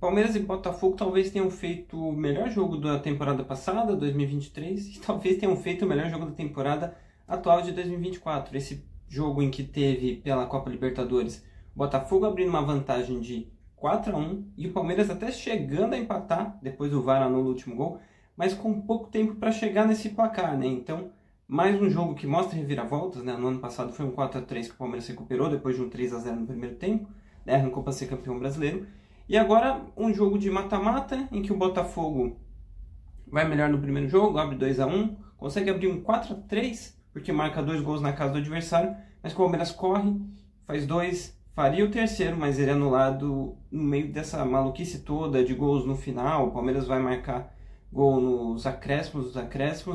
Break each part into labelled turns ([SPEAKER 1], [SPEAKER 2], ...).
[SPEAKER 1] Palmeiras e Botafogo talvez tenham feito o melhor jogo da temporada passada, 2023, e talvez tenham feito o melhor jogo da temporada atual de 2024. Esse jogo em que teve pela Copa Libertadores o Botafogo abrindo uma vantagem de 4-1 e o Palmeiras até chegando a empatar, depois o VAR anula o último gol, mas com pouco tempo para chegar nesse placar, né? Então, mais um jogo que mostra reviravoltas, né? No ano passado foi um 4-3 que o Palmeiras recuperou depois de um 3-0 no primeiro tempo, né? Arrancou para ser campeão brasileiro. E agora um jogo de mata-mata em que o Botafogo vai melhor no primeiro jogo, abre 2-1, consegue abrir um 4-3, porque marca 2 gols na casa do adversário, mas o Palmeiras corre, faz 2, faria o terceiro, mas ele é anulado no meio dessa maluquice toda de gols no final. O Palmeiras vai marcar gol nos acréscimos,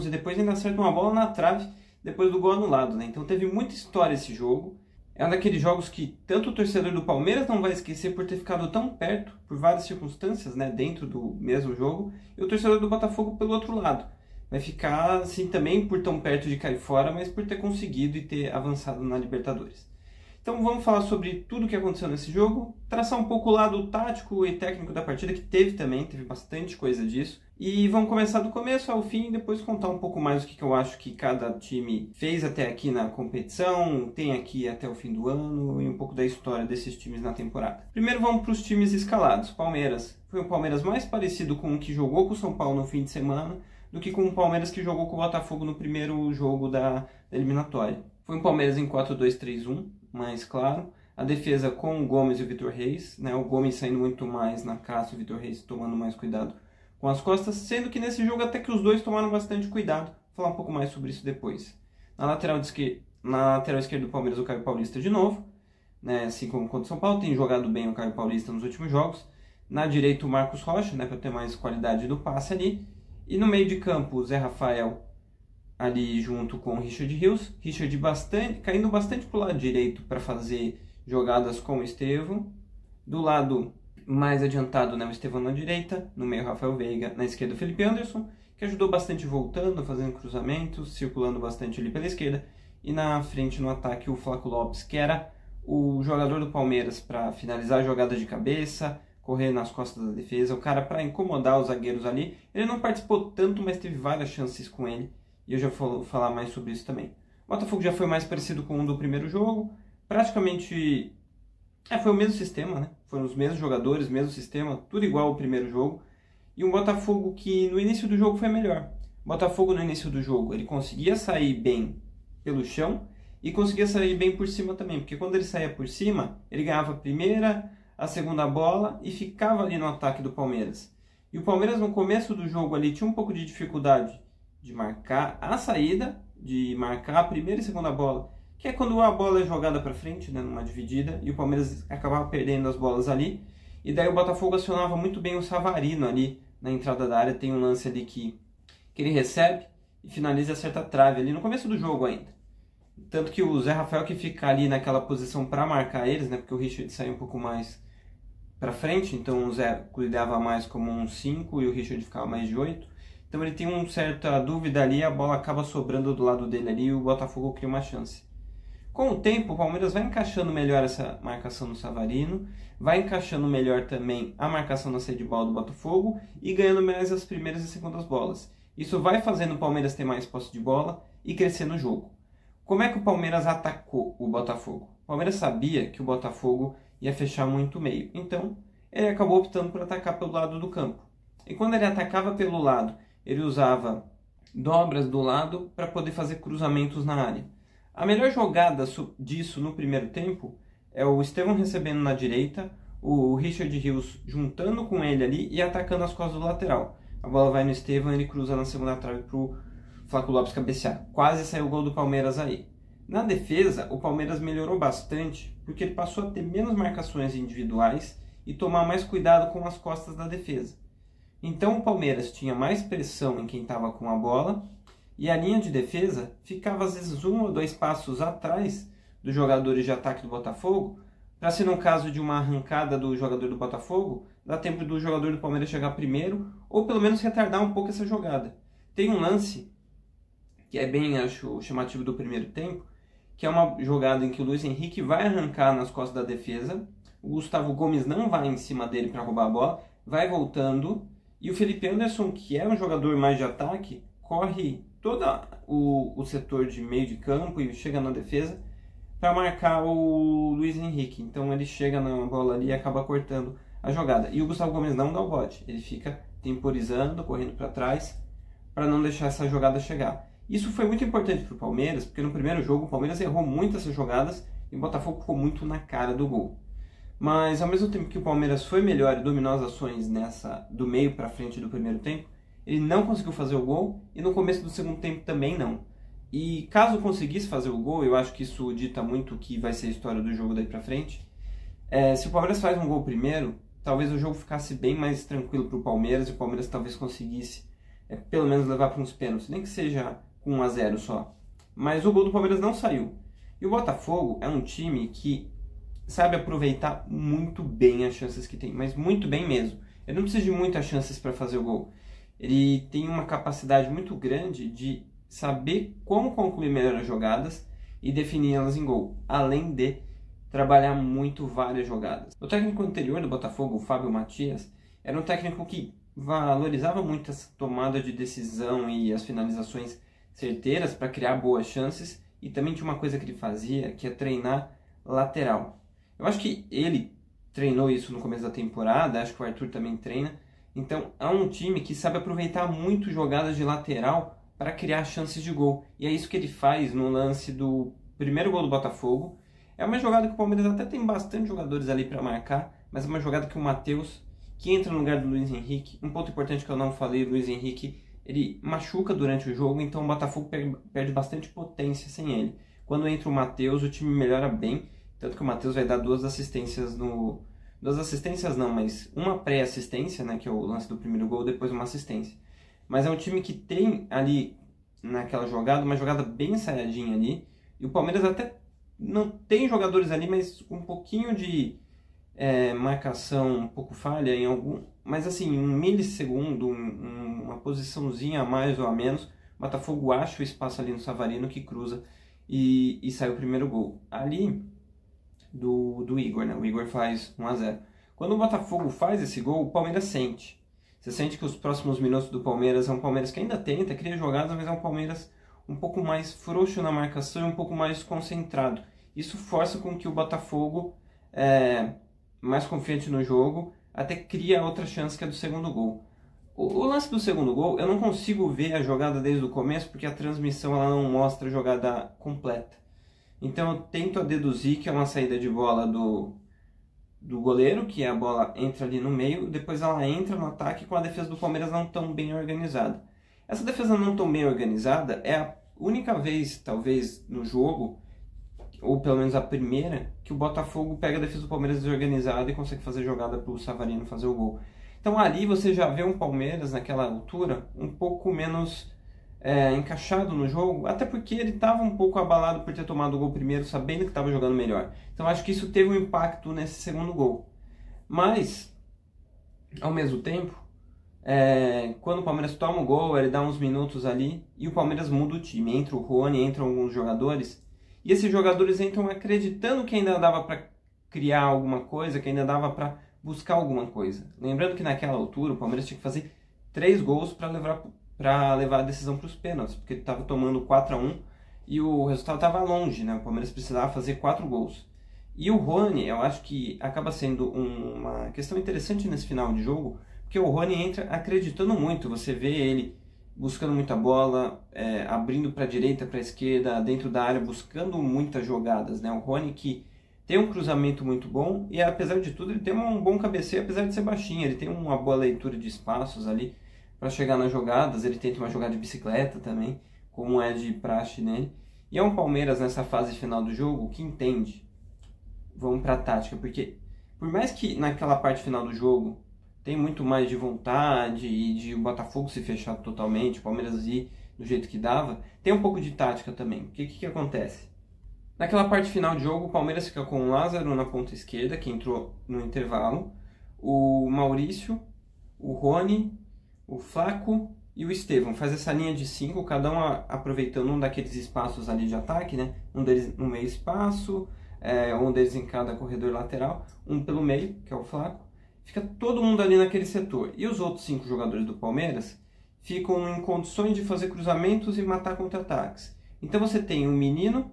[SPEAKER 1] e depois ainda acerta uma bola na trave depois do gol anulado, né? Então teve muita história esse jogo. É um daqueles jogos que tanto o torcedor do Palmeiras não vai esquecer por ter ficado tão perto, por várias circunstâncias, né, dentro do mesmo jogo, e o torcedor do Botafogo pelo outro lado. Vai ficar assim também por tão perto de cair fora, mas por ter conseguido e ter avançado na Libertadores. Então vamos falar sobre tudo o que aconteceu nesse jogo, traçar um pouco o lado tático e técnico da partida, que teve bastante coisa disso. E vamos começar do começo ao fim e depois contar um pouco mais o que eu acho que cada time fez até aqui na competição, tem aqui até o fim do ano e um pouco da história desses times na temporada. Primeiro vamos para os times escalados. Palmeiras. Foi um Palmeiras mais parecido com o que jogou com o São Paulo no fim de semana do que com o Palmeiras que jogou com o Botafogo no primeiro jogo da eliminatória. Foi um Palmeiras em 4-2-3-1, mais claro. A defesa com o Gomes e o Vitor Reis, né? O Gomes saindo muito mais na caça, o Vitor Reis tomando mais cuidado com as costas, sendo que nesse jogo até que os dois tomaram bastante cuidado. Vou falar um pouco mais sobre isso depois. Na lateral esquerda do Palmeiras, o Caio Paulista de novo, né? Assim como contra o São Paulo, tem jogado bem o Caio Paulista nos últimos jogos. Na direita o Marcos Rocha, né? Para ter mais qualidade do passe ali. E no meio de campo o Zé Rafael ali junto com o Richard Rios. Richard caindo bastante para o lado direito para fazer jogadas com o Estevão. Do lado mais adiantado, né, o Estevão na direita, no meio Rafael Veiga, na esquerda o Felipe Anderson, que ajudou bastante voltando, fazendo cruzamentos, circulando bastante ali pela esquerda. E na frente no ataque o Flaco Lopes, que era o jogador do Palmeiras para finalizar jogadas de cabeça, correr nas costas da defesa, o cara para incomodar os zagueiros ali. Ele não participou tanto, mas teve várias chances com ele, e eu já vou falar mais sobre isso também. O Botafogo já foi mais parecido com o do primeiro jogo, praticamente foi o mesmo sistema, né? Foram os mesmos jogadores, mesmo sistema, tudo igual ao primeiro jogo. E um Botafogo que no início do jogo foi melhor. O Botafogo no início do jogo ele conseguia sair bem pelo chão e conseguia sair bem por cima também, porque quando ele saía por cima, ele ganhava a primeira, a segunda bola e ficava ali no ataque do Palmeiras. E o Palmeiras no começo do jogo ali tinha um pouco de dificuldade de marcar a saída, de marcar a primeira e segunda bola, que é quando a bola é jogada para frente, né, numa dividida, e o Palmeiras acabava perdendo as bolas ali, e daí o Botafogo acionava muito bem o Savarino ali na entrada da área. Tem um lance ali que ele recebe e finaliza e acerta a trave ali no começo do jogo ainda. Tanto que o Zé Rafael que fica ali naquela posição para marcar eles, né, porque o Richard saiu um pouco mais para frente, então o Zé cuidava mais como um 5 e o Richard ficava mais de 8. Então ele tem uma certa dúvida ali, a bola acaba sobrando do lado dele ali e o Botafogo cria uma chance. Com o tempo, o Palmeiras vai encaixando melhor essa marcação no Savarino, vai encaixando melhor também a marcação na saída de bola do Botafogo e ganhando mais as primeiras e segundas bolas. Isso vai fazendo o Palmeiras ter mais posse de bola e crescer no jogo. Como é que o Palmeiras atacou o Botafogo? O Palmeiras sabia que o Botafogo ia fechar muito o meio, então ele acabou optando por atacar pelo lado do campo. E quando ele atacava pelo lado, ele usava dobras do lado para poder fazer cruzamentos na área. A melhor jogada disso no primeiro tempo é o Estevão recebendo na direita, o Richard Rios juntando com ele ali e atacando as costas do lateral. A bola vai no Estevão e ele cruza na segunda trave para o Flaco Lopes cabecear. Quase saiu o gol do Palmeiras aí. Na defesa, o Palmeiras melhorou bastante porque ele passou a ter menos marcações individuais e tomar mais cuidado com as costas da defesa. Então o Palmeiras tinha mais pressão em quem estava com a bola e a linha de defesa ficava às vezes 1 ou 2 passos atrás dos jogadores de ataque do Botafogo, para se no caso de uma arrancada do jogador do Botafogo, dá tempo do jogador do Palmeiras chegar primeiro, ou pelo menos retardar um pouco essa jogada. Tem um lance, que é bem, acho, chamativo do primeiro tempo, que é uma jogada em que o Luiz Henrique vai arrancar nas costas da defesa, o Gustavo Gomes não vai em cima dele para roubar a bola, vai voltando, e o Felipe Anderson, que é um jogador mais de ataque, corre todo o setor de meio de campo e chega na defesa para marcar o Luiz Henrique. Então ele chega na bola ali e acaba cortando a jogada. E o Gustavo Gomes não dá o bote, ele fica temporizando, correndo para trás, para não deixar essa jogada chegar. Isso foi muito importante para o Palmeiras, porque no primeiro jogo o Palmeiras errou muito essas jogadas e o Botafogo ficou muito na cara do gol. Mas ao mesmo tempo que o Palmeiras foi melhor e dominou as ações do meio para frente do primeiro tempo, ele não conseguiu fazer o gol e no começo do segundo tempo também não. E caso conseguisse fazer o gol, eu acho que isso dita muito o que vai ser a história do jogo daí para frente. Se o Palmeiras faz um gol primeiro, talvez o jogo ficasse bem mais tranquilo para o Palmeiras e o Palmeiras talvez conseguisse pelo menos levar para uns pênaltis, nem que seja com 1 a 0 só. Mas o gol do Palmeiras não saiu. E o Botafogo é um time que sabe aproveitar muito bem as chances que tem, mas muito bem mesmo. Ele não precisa de muitas chances para fazer o gol. Ele tem uma capacidade muito grande de saber como concluir melhor as jogadas e definir elas em gol, além de trabalhar muito várias jogadas. O técnico anterior do Botafogo, o Fábio Matias, era um técnico que valorizava muito essa tomada de decisão e as finalizações certeiras para criar boas chances, e também tinha uma coisa que ele fazia, que é treinar lateral. Eu acho que ele treinou isso no começo da temporada, acho que o Arthur também treina. Então é um time que sabe aproveitar muito jogadas de lateral para criar chances de gol. E é isso que ele faz no lance do primeiro gol do Botafogo. É uma jogada que o Palmeiras até tem bastante jogadores ali para marcar, mas é uma jogada que o Matheus, que entra no lugar do Luiz Henrique, um ponto importante que eu não falei, o Luiz Henrique, ele machuca durante o jogo, então o Botafogo perde bastante potência sem ele. Quando entra o Matheus, o time melhora bem, tanto que o Matheus vai dar 2 assistências no... 2 assistências não, mas uma pré-assistência, né, que é o lance do primeiro gol, depois uma assistência. Mas é um time que tem ali, naquela jogada, uma jogada bem ensaiadinha ali, e o Palmeiras até não tem jogadores ali, mas um pouquinho de marcação, um pouco falha em algum... Mas assim, um milissegundo, uma posiçãozinha a mais ou a menos, o Botafogo acha o espaço ali no Savarino que cruza e sai o primeiro gol. Ali... Do Igor, né? O Igor faz 1 a 0. Quando o Botafogo faz esse gol, o Palmeiras sente. Você sente que os próximos minutos do Palmeiras é um Palmeiras que ainda tenta, cria jogadas, mas é um Palmeiras um pouco mais frouxo na marcação e um pouco mais concentrado. Isso força com que o Botafogo, mais confiante no jogo, até cria outra chance que é do segundo gol. O lance do segundo gol, eu não consigo ver a jogada desde o começo, porque a transmissão ela não mostra a jogada completa. Então eu tento deduzir que é uma saída de bola do goleiro, que a bola entra ali no meio, depois ela entra no ataque com a defesa do Palmeiras não tão bem organizada. Essa defesa não tão bem organizada é a única vez, talvez, no jogo, ou pelo menos a primeira, que o Botafogo pega a defesa do Palmeiras desorganizada e consegue fazer jogada para o Savarino fazer o gol. Então ali você já vê um Palmeiras naquela altura um pouco menos... encaixado no jogo, até porque ele estava um pouco abalado por ter tomado o gol primeiro, sabendo que estava jogando melhor. Então acho que isso teve um impacto nesse segundo gol. Mas, ao mesmo tempo, quando o Palmeiras toma o gol, ele dá uns minutos ali e o Palmeiras muda o time. Entra o Rony, entram alguns jogadores, e esses jogadores entram acreditando que ainda dava para criar alguma coisa, que ainda dava para buscar alguma coisa. Lembrando que naquela altura o Palmeiras tinha que fazer 3 gols para levar a decisão para os pênaltis, porque ele estava tomando 4 a 1 e o resultado estava longe, né? O Palmeiras precisava fazer 4 gols. E o Rony, eu acho que acaba sendo uma questão interessante nesse final de jogo, porque o Rony entra acreditando muito, você vê ele buscando muita bola, abrindo para a direita, para a esquerda, dentro da área, buscando muitas jogadas, né? O Rony que tem um cruzamento muito bom e apesar de tudo ele tem um bom cabeceio, apesar de ser baixinho, ele tem uma boa leitura de espaços ali, para chegar nas jogadas, ele tenta uma jogada de bicicleta também, como é de praxe nele. E é um Palmeiras nessa fase final do jogo que entende. Vamos para a tática, porque por mais que naquela parte final do jogo tem muito mais de vontade e de o Botafogo se fechar totalmente, o Palmeiras ir do jeito que dava, tem um pouco de tática também. O que acontece? Naquela parte final do jogo, o Palmeiras fica com o Lázaro na ponta esquerda, que entrou no intervalo, o Maurício, o Rony, o Flaco e o Estevão. Faz essa linha de 5, cada um aproveitando um daqueles espaços ali de ataque, né? Um deles no meio espaço, um deles em cada corredor lateral, um pelo meio, que é o Flaco, fica todo mundo ali naquele setor. E os outros 5 jogadores do Palmeiras ficam em condições de fazer cruzamentos e matar contra-ataques. Então você tem o Menino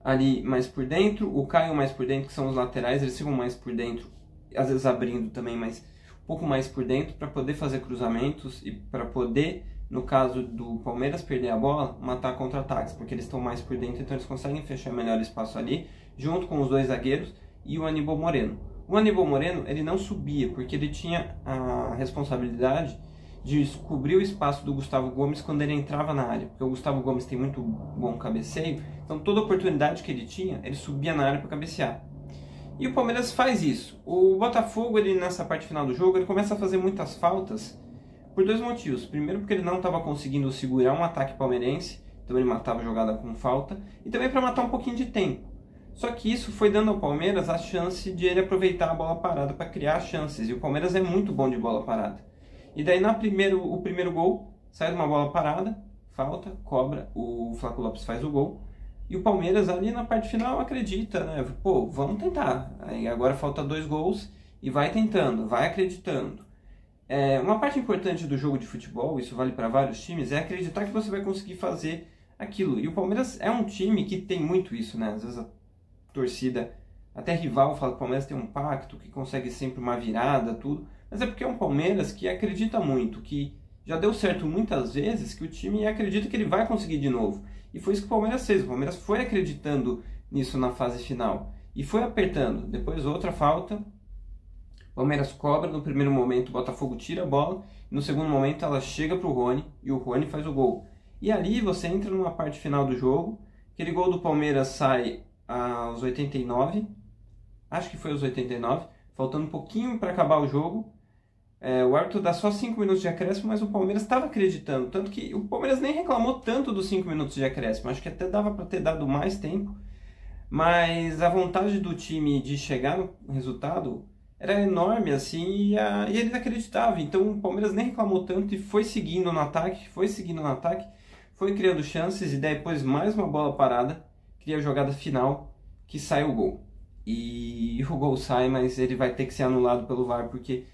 [SPEAKER 1] ali mais por dentro, o Caio mais por dentro, que são os laterais, eles ficam mais por dentro, às vezes abrindo também, mas um pouco mais por dentro para poder fazer cruzamentos e para poder, no caso do Palmeiras perder a bola, matar contra-ataques, porque eles estão mais por dentro, então eles conseguem fechar melhor espaço ali, junto com os 2 zagueiros e o Aníbal Moreno. O Aníbal Moreno, ele não subia, porque ele tinha a responsabilidade de cobrir o espaço do Gustavo Gomes quando ele entrava na área, porque o Gustavo Gomes tem muito bom cabeceio, então toda oportunidade que ele tinha, ele subia na área para cabecear. E o Palmeiras faz isso. O Botafogo, ele nessa parte final do jogo, ele começa a fazer muitas faltas por 2 motivos. Primeiro, porque ele não estava conseguindo segurar um ataque palmeirense, então ele matava a jogada com falta, e também para matar um pouquinho de tempo. Só que isso foi dando ao Palmeiras a chance de ele aproveitar a bola parada para criar chances, e o Palmeiras é muito bom de bola parada. E daí o primeiro gol sai de uma bola parada, falta, cobra, o Flaco Lopes faz o gol. E o Palmeiras ali na parte final acredita, né? Pô, vamos tentar. Aí agora falta 2 gols e vai tentando, vai acreditando. Uma parte importante do jogo de futebol, isso vale para vários times, é acreditar que você vai conseguir fazer aquilo. E o Palmeiras é um time que tem muito isso, né? Às vezes a torcida, até rival, fala que o Palmeiras tem um pacto, que consegue sempre uma virada, tudo. Mas é porque é um Palmeiras que acredita muito, que já deu certo muitas vezes, que o time acredita que ele vai conseguir de novo. E foi isso que o Palmeiras fez. O Palmeiras foi acreditando nisso na fase final. E foi apertando. Depois outra falta. O Palmeiras cobra. No primeiro momento o Botafogo tira a bola. No segundo momento ela chega para o Rony. E o Rony faz o gol. E ali você entra numa parte final do jogo. Aquele gol do Palmeiras sai aos 89. Acho que foi aos 89. Faltando um pouquinho para acabar o jogo. O árbitro dá só 5 minutos de acréscimo, mas o Palmeiras estava acreditando. Tanto que o Palmeiras nem reclamou tanto dos 5 minutos de acréscimo. Acho que até dava para ter dado mais tempo. Mas a vontade do time de chegar no resultado era enorme, assim, e eles acreditavam. Então o Palmeiras nem reclamou tanto e foi seguindo no ataque, foi criando chances e depois mais uma bola parada, cria a jogada final que sai o gol. E o gol sai, mas ele vai ter que ser anulado pelo VAR, porque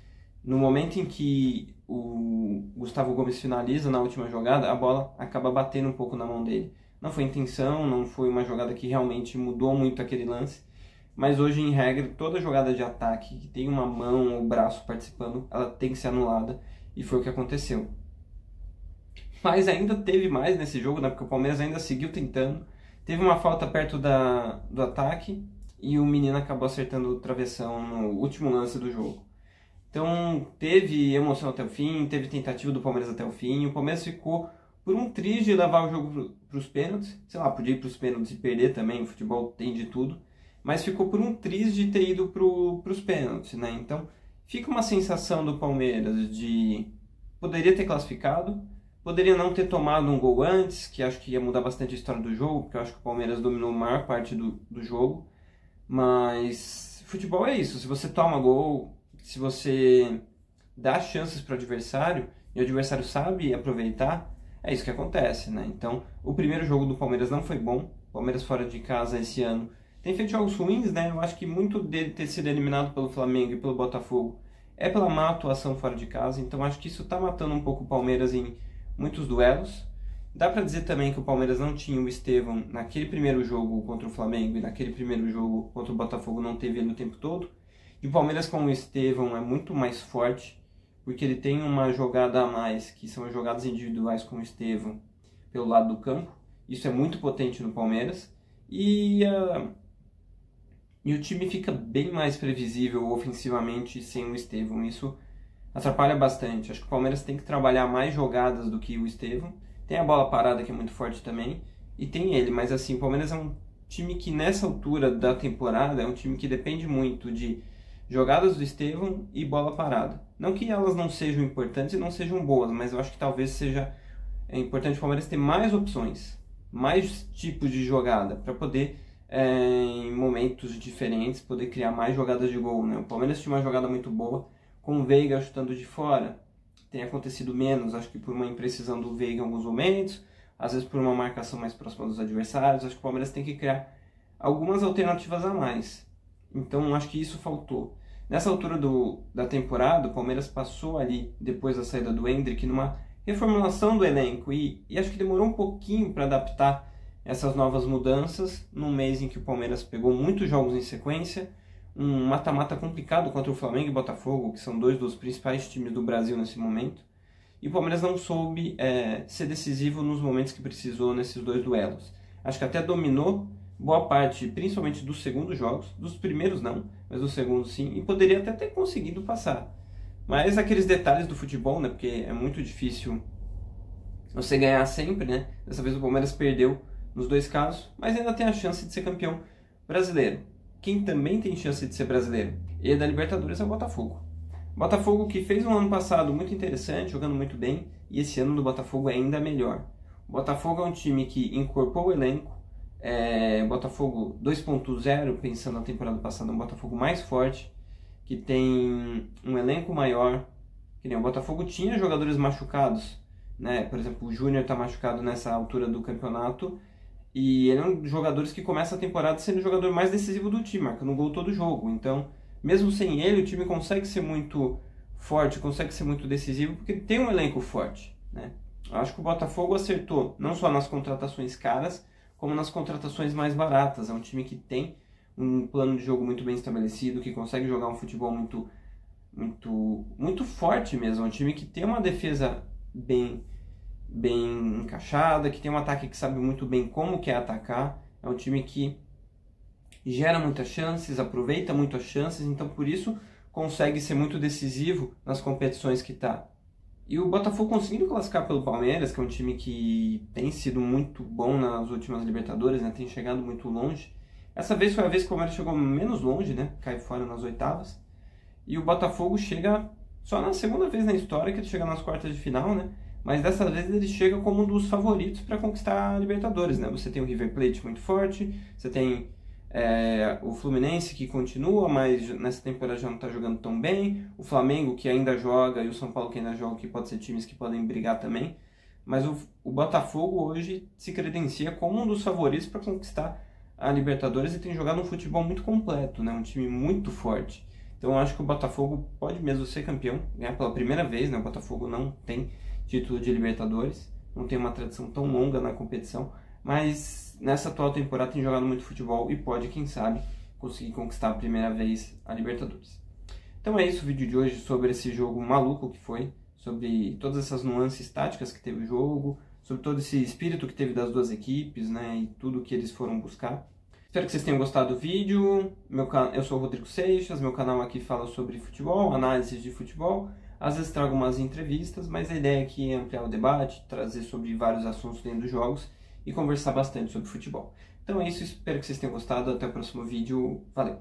[SPEAKER 1] no momento em que o Gustavo Gomes finaliza na última jogada, a bola acaba batendo um pouco na mão dele. Não foi intenção, não foi uma jogada que realmente mudou muito aquele lance, mas hoje, em regra, toda jogada de ataque que tem uma mão ou braço participando, ela tem que ser anulada, e foi o que aconteceu. Mas ainda teve mais nesse jogo, né, porque o Palmeiras ainda seguiu tentando. Teve uma falta perto do ataque, e o menino acabou acertando o travessão no último lance do jogo. Então teve emoção até o fim, teve tentativa do Palmeiras até o fim. O Palmeiras ficou por um triz de levar o jogo para os pênaltis. Sei lá, podia ir para os pênaltis e perder também, o futebol tem de tudo. Mas ficou por um triz de ter ido para os pênaltis, né? Então fica uma sensação do Palmeiras de poderia ter classificado, poderia não ter tomado um gol antes, que acho que ia mudar bastante a história do jogo, porque eu acho que o Palmeiras dominou a maior parte do jogo. Mas futebol é isso, se você toma gol, se você dá chances para o adversário e o adversário sabe aproveitar, é isso que acontece, né? Então, o primeiro jogo do Palmeiras não foi bom. O Palmeiras fora de casa esse ano tem feito jogos ruins, né? Eu acho que muito dele ter sido eliminado pelo Flamengo e pelo Botafogo é pela má atuação fora de casa. Então, acho que isso está matando um pouco o Palmeiras em muitos duelos. Dá para dizer também que o Palmeiras não tinha o Estevão naquele primeiro jogo contra o Flamengo e naquele primeiro jogo contra o Botafogo não teve ele o tempo todo. E o Palmeiras com o Estevão é muito mais forte, porque ele tem uma jogada a mais, que são as jogadas individuais com o Estevão pelo lado do campo. Isso é muito potente no Palmeiras. E o time fica bem mais previsível ofensivamente sem o Estevão. Isso atrapalha bastante. Acho que o Palmeiras tem que trabalhar mais jogadas do que o Estevão. Tem a bola parada, que é muito forte também, e tem ele. Mas assim, o Palmeiras é um time que nessa altura da temporada é um time que depende muito de jogadas do Estevão e bola parada. Não que elas não sejam importantes e não sejam boas, mas eu acho que talvez seja importante o Palmeiras ter mais opções, mais tipos de jogada, para poder, em momentos diferentes, poder criar mais jogadas de gol, né? O Palmeiras tinha uma jogada muito boa, com o Veiga chutando de fora. Tem acontecido menos, acho que por uma imprecisão do Veiga em alguns momentos, às vezes por uma marcação mais próxima dos adversários. Acho que o Palmeiras tem que criar algumas alternativas a mais. Então acho que isso faltou. Nessa altura da temporada, o Palmeiras passou ali, depois da saída do Endrick, numa reformulação do elenco e acho que demorou um pouquinho para adaptar essas novas mudanças num mês em que o Palmeiras pegou muitos jogos em sequência, um mata-mata complicado contra o Flamengo e Botafogo, que são dois dos principais times do Brasil nesse momento, e o Palmeiras não soube ser decisivo nos momentos que precisou nesses dois duelos. Acho que até dominou boa parte, principalmente dos segundos jogos, dos primeiros não, mas dos segundos sim, e poderia até ter conseguido passar. Mas aqueles detalhes do futebol, né, porque é muito difícil você ganhar sempre, né? Dessa vez o Palmeiras perdeu nos dois casos, mas ainda tem a chance de ser campeão brasileiro. Quem também tem chance de ser brasileiro e da Libertadores é o Botafogo. Botafogo que fez um ano passado muito interessante, jogando muito bem, e esse ano do Botafogo é ainda melhor. O Botafogo é um time que incorporou o elenco, Botafogo 2.0, pensando na temporada passada, um Botafogo mais forte, que tem um elenco maior, que nem o Botafogo tinha jogadores machucados, né? Por exemplo, o Júnior está machucado nessa altura do campeonato, e ele é um dos jogadores que começa a temporada sendo o jogador mais decisivo do time, marcando gol todo jogo. Então, mesmo sem ele, o time consegue ser muito forte, consegue ser muito decisivo, porque tem um elenco forte, né? Eu acho que o Botafogo acertou, não só nas contratações caras, como nas contratações mais baratas. É um time que tem um plano de jogo muito bem estabelecido, que consegue jogar um futebol muito forte mesmo. É um time que tem uma defesa bem encaixada, que tem um ataque que sabe muito bem como quer atacar. É um time que gera muitas chances, aproveita muito as chances, então por isso consegue ser muito decisivo nas competições que está. E o Botafogo conseguindo classificar pelo Palmeiras, que é um time que tem sido muito bom nas últimas Libertadores, né? Tem chegado muito longe. Essa vez foi a vez que o Palmeiras chegou menos longe, né? Cai fora nas oitavas. E o Botafogo chega só na segunda vez na história que ele chega nas quartas de final, né? Mas dessa vez ele chega como um dos favoritos para conquistar a Libertadores, né? Você tem o River Plate muito forte, você tem o Fluminense que continua, mas nessa temporada já não está jogando tão bem, o Flamengo que ainda joga e o São Paulo que ainda joga, que pode ser times que podem brigar também, mas o Botafogo hoje se credencia como um dos favoritos para conquistar a Libertadores e tem jogado um futebol muito completo, né? Um time muito forte. Então eu acho que o Botafogo pode mesmo ser campeão, ganhar pela primeira vez, né? O Botafogo não tem título de Libertadores, não tem uma tradição tão longa na competição, mas nessa atual temporada tem jogado muito futebol e pode, quem sabe, conseguir conquistar a primeira vez a Libertadores. Então é isso o vídeo de hoje sobre esse jogo maluco que foi, sobre todas essas nuances táticas que teve o jogo, sobre todo esse espírito que teve das duas equipes, né, e tudo que eles foram buscar. Espero que vocês tenham gostado do vídeo. Eu sou o Rodrigo Seixas, meu canal aqui fala sobre futebol, análises de futebol. Às vezes trago umas entrevistas, mas a ideia aqui é ampliar o debate, trazer sobre vários assuntos dentro dos jogos e conversar bastante sobre futebol. Então é isso, espero que vocês tenham gostado. Até o próximo vídeo. Valeu!